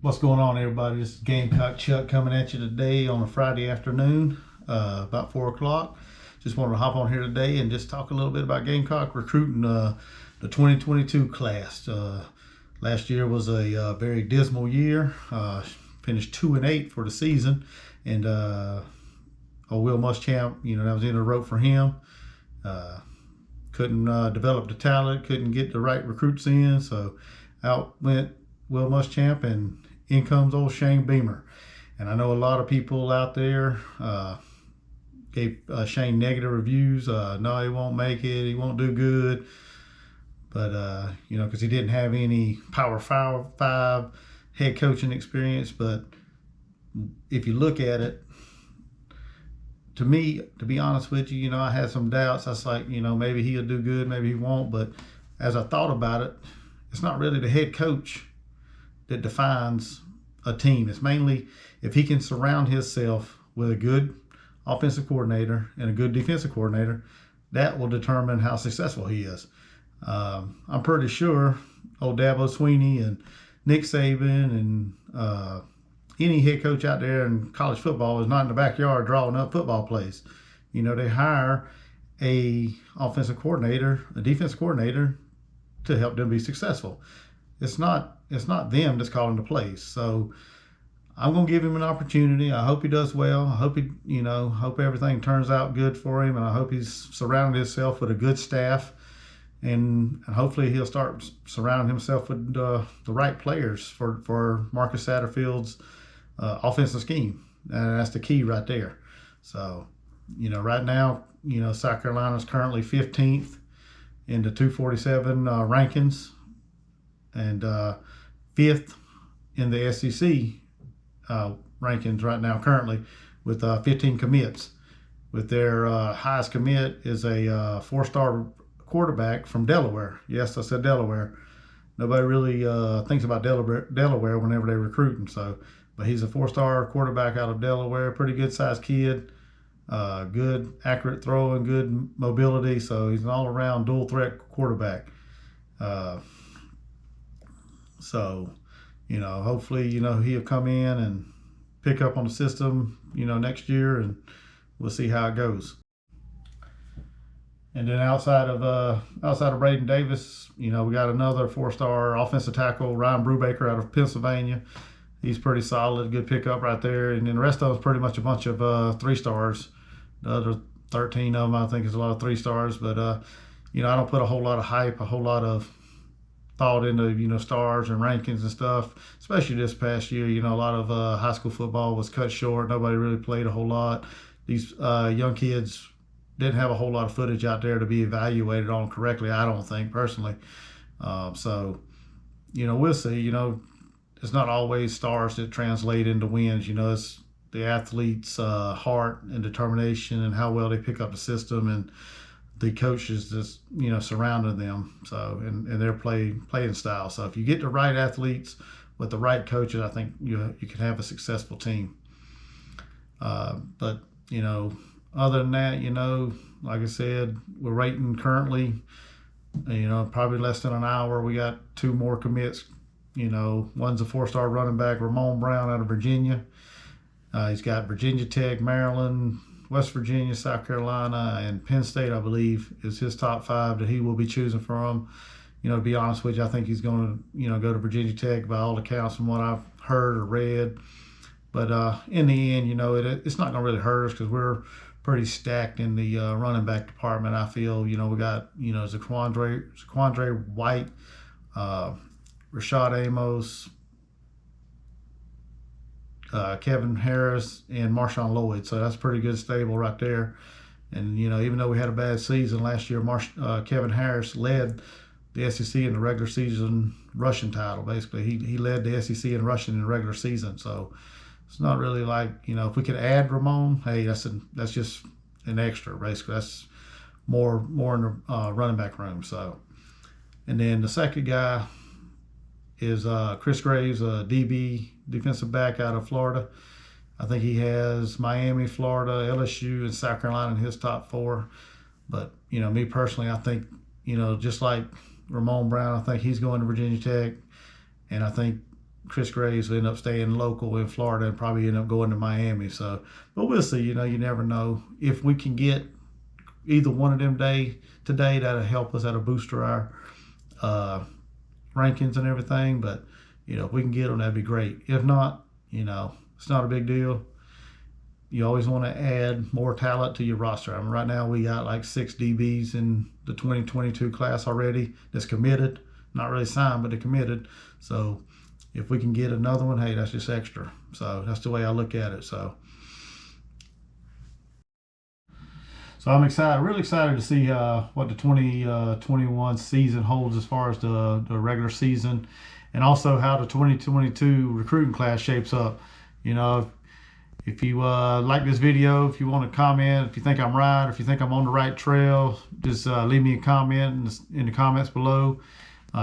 What's going on, everybody? This is Gamecock Chuck coming at you today on a Friday afternoon, about 4 o'clock. Just wanted to hop on here today and just talk a little bit about Gamecock recruiting the 2022 class. Last year was a very dismal year. Finished 2-8 for the season, and Will Muschamp, that was the end of the road for him. Couldn't develop the talent, couldn't get the right recruits in, so out went Will Muschamp, and in comes old Shane Beamer. And I know a lot of people out there gave Shane negative reviews. No, he won't make it. He won't do good. But, because he didn't have any Power 5 head coaching experience. But if you look at it, to me, to be honest with you, I had some doubts. I was like, maybe he'll do good, maybe he won't. But as I thought about it, it's not really the head coach that defines a team. It's mainly if he can surround himself with a good offensive coordinator and a good defensive coordinator, that will determine how successful he is. I'm pretty sure old Dabo Swinney and Nick Saban and any head coach out there in college football is not in the backyard drawing up football plays. They hire a offensive coordinator, a defensive coordinator to help them be successful. It's not them that's calling the plays. So I'm gonna give him an opportunity. I hope he does well. I hope hope everything turns out good for him, and I hope he's surrounded himself with a good staff, and hopefully he'll start surrounding himself with the right players for Marcus Satterfield's offensive scheme, and that's the key right there. So right now, South Carolina is currently 15th in the 247 rankings, and 5th in the SEC rankings right now currently with 15 commits. With their highest commit is a 4-star quarterback from Delaware. Yes, I said Delaware. Nobody really thinks about Delaware whenever they recruit him. But he's a 4-star quarterback out of Delaware. Pretty good sized kid. Good accurate throw and good mobility. So he's an all-around dual threat quarterback. Hopefully, he'll come in and pick up on the system, next year, and we'll see how it goes. And then outside of Braden Davis, we got another 4-star offensive tackle, Ryan Brubaker out of Pennsylvania. He's pretty solid, good pickup right there. And then the rest of them is pretty much a bunch of 3-stars. The other 13 of them, I think, is a lot of 3-stars. But I don't put a whole lot of hype, a whole lot of thought into stars and rankings and stuff, especially this past year. A lot of high school football was cut short. Nobody really played a whole lot. These young kids didn't have a whole lot of footage out there to be evaluated on correctly, I don't think, personally. We'll see. It's not always stars that translate into wins. It's the athlete's heart and determination and how well they pick up the system, and the coaches just surrounding them, so and their playing style. So if you get the right athletes with the right coaches, I think you can have a successful team. But other than that, like I said, we're rating currently, probably less than an hour. We got 2 more commits. One's a 4-star running back, Ramon Brown out of Virginia. He's got Virginia Tech, Maryland, West Virginia, South Carolina, and Penn State, I believe, is his top 5 that he will be choosing from. To be honest with you, I think he's going to, go to Virginia Tech by all accounts from what I've heard or read. But in the end, it's not going to really hurt us because we're pretty stacked in the running back department. I feel, we got, Zaquandre White, Rashad Amos, Kevin Harris, and Marshawn Lloyd. So that's pretty good stable right there. And, even though we had a bad season last year, Kevin Harris led the SEC in the regular season rushing title, basically. He led the SEC in rushing in the regular season. So it's not really like, if we could add Ramon, hey, that's just an extra, basically. That's more in the running back room. So, and then the second guy is Chris Graves, a DB, defensive back out of Florida. I think he has Miami, Florida, LSU, and South Carolina in his top 4. But, me personally, I think, just like Ramon Brown, I think he's going to Virginia Tech. And I think Chris Graves will end up staying local in Florida and probably end up going to Miami. So, but we'll see. You never know. If we can get either one of them today, that'll help us. That'll boost our rankings and everything. But if we can get them, that'd be great. If not, it's not a big deal. You always want to add more talent to your roster. Right now we got like 6 DBs in the 2022 class already that's committed. Not really signed, but they're committed. So if we can get another one, hey, that's just extra. So that's the way I look at it. So I'm excited, really excited to see what the 2021 season holds as far as the regular season, and also how the 2022 recruiting class shapes up. If you like this video, if you want to comment, if you think I'm right, if you think I'm on the right trail, just leave me a comment in the comments below.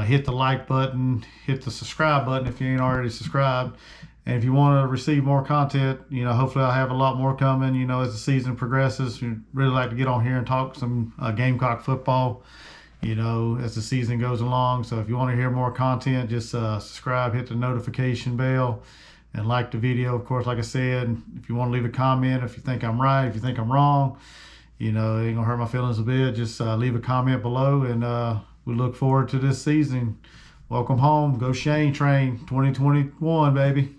Hit the like button, hit the subscribe button if you ain't already subscribed. And if you want to receive more content, hopefully I'll have a lot more coming, as the season progresses. We'd really like to get on here and talk some Gamecock football, as the season goes along. So if you want to hear more content, just subscribe, hit the notification bell, and like the video. Of course, like I said, if you want to leave a comment, if you think I'm right, if you think I'm wrong, it ain't gonna hurt my feelings a bit. Just leave a comment below, and we look forward to this season. Welcome home. Go Shane Train 2021, baby.